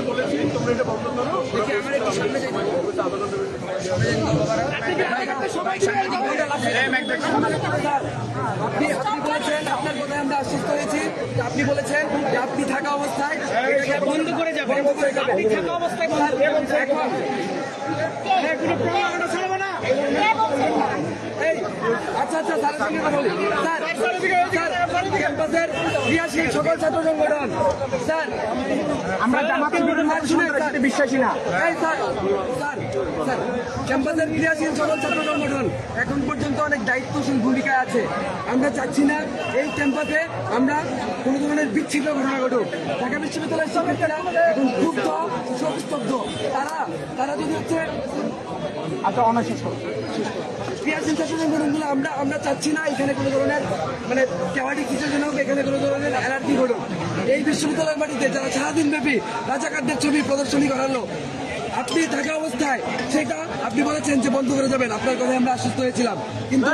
বলেছি তোমরা এটা বন্ধ করো। আপনি বলেছেন, আপনার কথায় আমরা আশ্বস্ত হয়েছি। আপনি বলেছেন যে আপনি থাকা অবস্থায় বন্ধ করে যাবেন, থাকা অবস্থায় কোনো প্রমাণ ছাড়বো না। আচ্ছা আচ্ছা, স্যারের সঙ্গে কথা বলি। স্যার, ক্যাম্পাসের ক্রিয়াশীল সকল ছাত্র সংগঠন, স্যার আমরা জামাতের বিরুদ্ধে বিশ্বাসী না। স্যার ক্যাম্পাসের ক্রিয়াশীল সকল ছাত্র সংগঠন এখন পর্যন্ত অনেক দায়িত্বশীল ভূমিকায় আছে। আমরা চাচ্ছি না এই ক্যাম্পাসে আমরা কোনো ধরনের বিচ্ছিন্ন ঘটনা ঘটুক। ঢাকা বিশ্ববিদ্যালয়ের শিক্ষার্থীরা এখন ক্ষুব্ধ, শোকস্তব্ধ। তারা যদি হচ্ছে ক্রিয়াশীল ছাত্র সংগঠনগুলো আমরা চাচ্ছি না এখানে কোনো ধরনের মানে কেওয়াটি কিছু জন হোক, এখানে কোনো ধরনের অ্যালার্জি ঘটুক। এই বিশ্ববিদ্যালয়ের মাটিতে যারা সারাদিন ব্যাপী রাজাকারদের ছবি প্রদর্শনী করালো, আপনি থাকা অবস্থায় সেটা আপনি বলেছেন যে বন্ধ করে যাবেন। আপনার কথায় আমরা আশ্বস্ত হয়েছিলাম, কিন্তু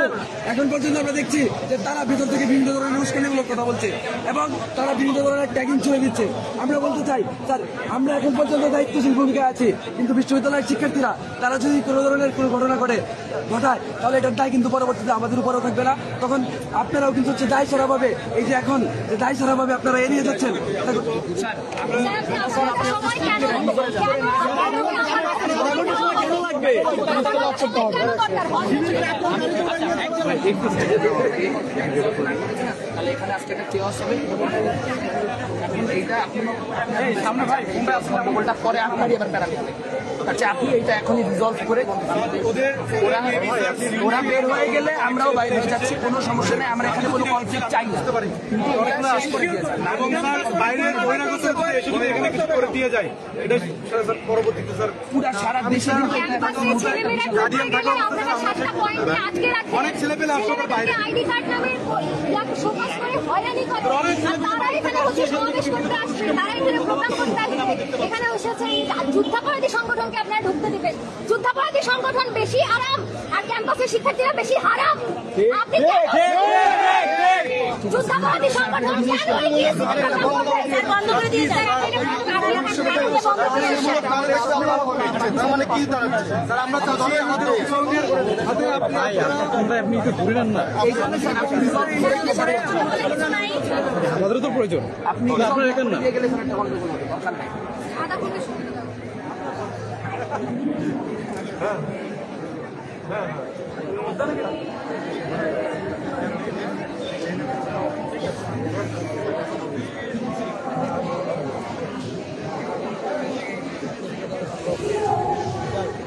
এখন পর্যন্ত আমরা দেখছি যে তারা ভিতর থেকে বিভিন্ন ধরনের উস্কানিমূলক কথা বলছে এবং তারা বিভিন্ন ধরনের ট্যাগিং ছুঁয়ে দিচ্ছে। আমরা বলতে চাই স্যার, আমরা এখন পর্যন্ত দায়িত্বশীল ভূমিকায় আছি, কিন্তু বিশ্ববিদ্যালয়ের শিক্ষার্থীরা তারা যদি কোনো ধরনের কোনো ঘটনা ঘটায় তাহলে এটার দায় কিন্তু পরবর্তীতে আমাদের উপরেও থাকবে না। তখন আপনারাও কিন্তু হচ্ছে দায় সারাভাবে, এই যে এখন যে দায় সারাভাবে আপনারা এড়িয়ে যাচ্ছেন। এখানে আজকে একটা চেয়ার হবে, এইটা সামনে ভাই মোবাইলটা পরে আপনারই এবার প্যারা করবে। আচ্ছা, আপনি এইটা এখনই রিজলভ করে ওরা বের হয়ে গেলে আমরাও বাইরে হয়ে যাচ্ছি, কোনো সমস্যা নেই। আমরা এখানে কোনো কনফ্লিক্ট চাই না, পুরা সারা দেশে অনেক ছেলেপেলে আসলে বাইরে এখানে এসেছে যুদ্ধাপরাধী সংগঠনকে আপনারা ঢুকতে দিবেন। যুদ্ধাপরাধী সংগঠন বেশি আরাম আর ক্যাম্পাসের শিক্ষার্থীরা বেশি হারাম। আপনি যুদ্ধাপরাধী সংগঠন বন্ধ করে দিয়ে মানে কি আপনি একটু ঘুরে নেন না, আমাদেরও তো প্রয়োজন। আপনি আপনার এখান না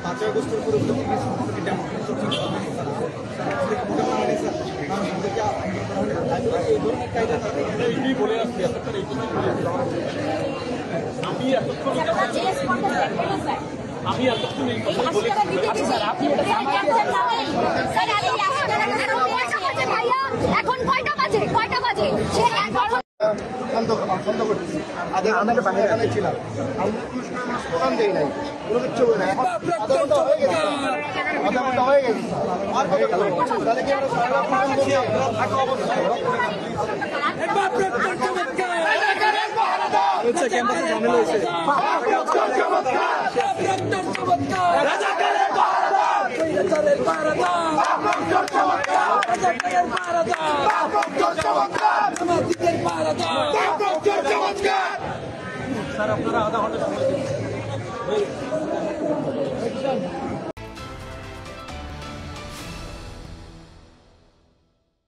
পাঁচই আগস্টের পরে বলে আসছি আমি এতক্ষণ এই কথা বলে এখন কয়টা বাজে বন্ধ করতেছি। আমাদের বাইরে ছিলাম, আমরা প্রোগ্রাম দেই নাই, কোনো কিচ্ছু নাই। হয়ে গেছে আর তাহলে কি আমরা থাকা অবস্থায় ক্যাম্পাসে ঝামেলা হয়েছে। স্যার আপনারা আধা ঘন্টা